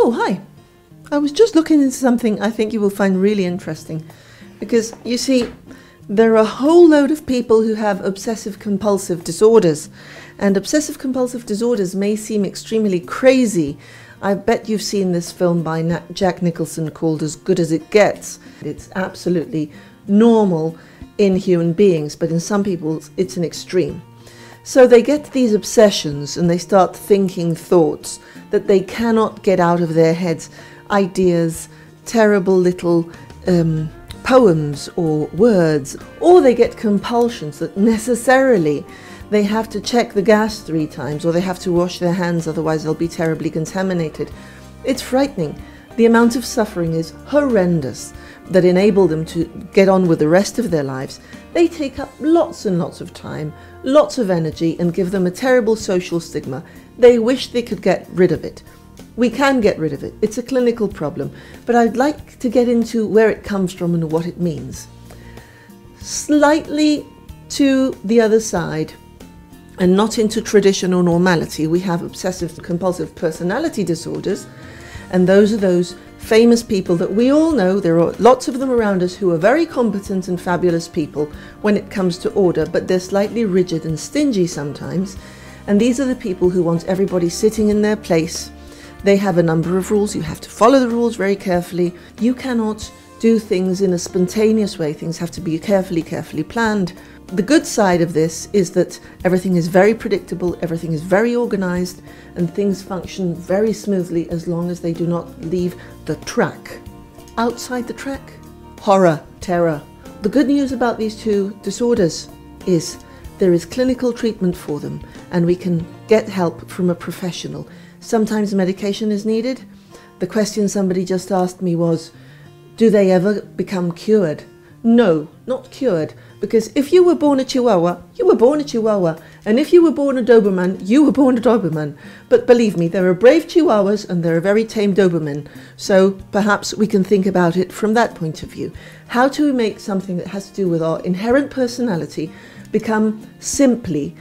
Oh, hi. I was just looking into something I think you will find really interesting. Because, you see, there are a whole load of people who have obsessive-compulsive disorders. And obsessive-compulsive disorders may seem extremely crazy. I bet you've seen this film by Jack Nicholson called As Good as It Gets. It's absolutely normal in human beings, but in some people it's an extreme. So they get these obsessions and they start thinking thoughts that they cannot get out of their heads, ideas, terrible little poems or words, or they get compulsions that necessarily they have to check the gas 3 times or they have to wash their hands, otherwise they'll be terribly contaminated. It's frightening. The amount of suffering is horrendous that enable them to get on with the rest of their lives. They take up lots and lots of time, lots of energy, and give them a terrible social stigma. They wish they could get rid of it. We can get rid of it. It's a clinical problem, but I'd like to get into where it comes from and what it means. Slightly to the other side, and not into traditional normality, we have obsessive-compulsive personality disorders, and those are those famous people that we all know. There are lots of them around us who are very competent and fabulous people when it comes to order, but they're slightly rigid and stingy sometimes. And these are the people who want everybody sitting in their place. They have a number of rules. You have to follow the rules very carefully. You cannot do things in a spontaneous way. Things have to be carefully planned. The good side of this is that everything is very predictable, everything is very organized, and things function very smoothly as long as they do not leave the track. Outside the track, horror, terror. The good news about these 2 disorders is there is clinical treatment for them, and we can get help from a professional. Sometimes medication is needed. The question somebody just asked me was, do they ever become cured? No, not cured, because if you were born a Chihuahua, you were born a Chihuahua, and if you were born a Doberman, you were born a Doberman. But believe me, there are brave Chihuahuas and there are very tame Dobermen, so perhaps we can think about it from that point of view. How to make something that has to do with our inherent personality become simply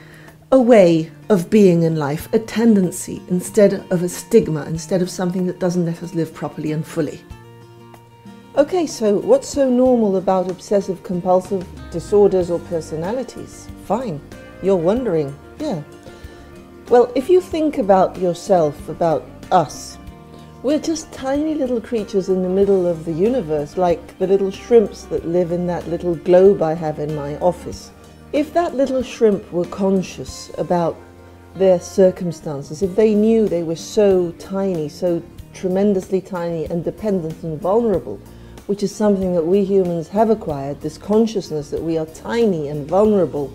a way of being in life, a tendency instead of a stigma, instead of something that doesn't let us live properly and fully. Okay, so what's so normal about obsessive-compulsive disorders or personalities? Fine, you're wondering, yeah. Well, if you think about yourself, about us, we're just tiny little creatures in the middle of the universe, like the little shrimps that live in that little globe I have in my office. If that little shrimp were conscious about their circumstances, if they knew they were so tiny, so tremendously tiny and dependent and vulnerable, which is something that we humans have acquired, this consciousness that we are tiny and vulnerable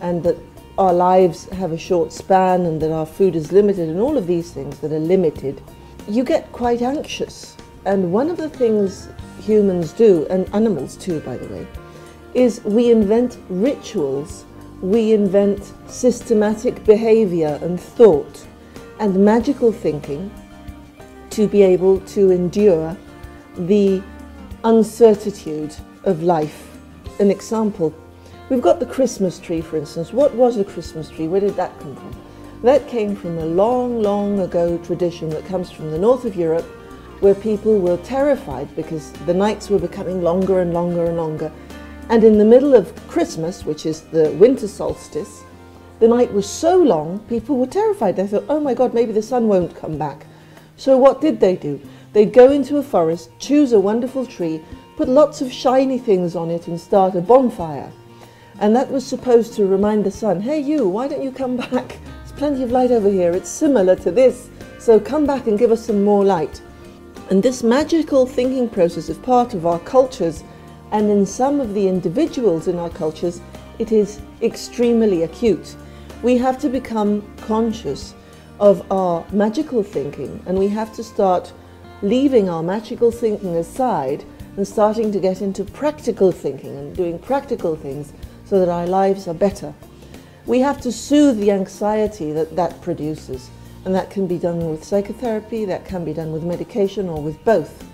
and that our lives have a short span and that our food is limited and all of these things that are limited, you get quite anxious. And one of the things humans do, and animals too, by the way, is we invent rituals, we invent systematic behavior and thought and magical thinking to be able to endure the uncertitude of life. An example, we've got the Christmas tree, for instance. What was a Christmas tree? Where did that come from? That came from a long, long ago tradition that comes from the north of Europe, where people were terrified because the nights were becoming longer and longer and longer. And in the middle of Christmas, which is the winter solstice, the night was so long, people were terrified. They thought, oh my God, maybe the sun won't come back. So what did they do? They'd go into a forest, choose a wonderful tree, put lots of shiny things on it and start a bonfire. And that was supposed to remind the sun, hey you, why don't you come back? There's plenty of light over here, it's similar to this, so come back and give us some more light. And this magical thinking process is part of our cultures, and in some of the individuals in our cultures, it is extremely acute. We have to become conscious of our magical thinking, and we have to start leaving our magical thinking aside and starting to get into practical thinking and doing practical things so that our lives are better. We have to soothe the anxiety that produces, and that can be done with psychotherapy, that can be done with medication or with both.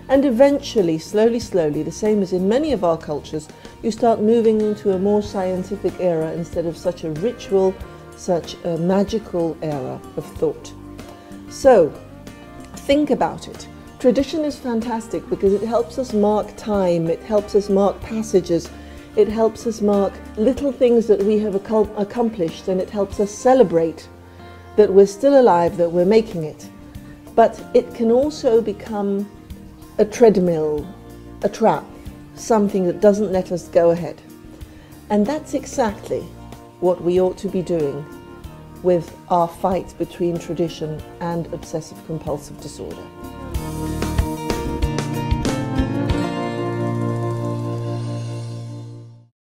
And eventually, slowly, the same as in many of our cultures, you start moving into a more scientific era instead of such a ritual, such a magical era of thought. So, think about it. Tradition is fantastic because it helps us mark time, it helps us mark passages, it helps us mark little things that we have accomplished, and it helps us celebrate that we're still alive, that we're making it. But it can also become a treadmill, a trap, something that doesn't let us go ahead. And that's exactly what we ought to be doing with our fight between tradition and obsessive compulsive disorder.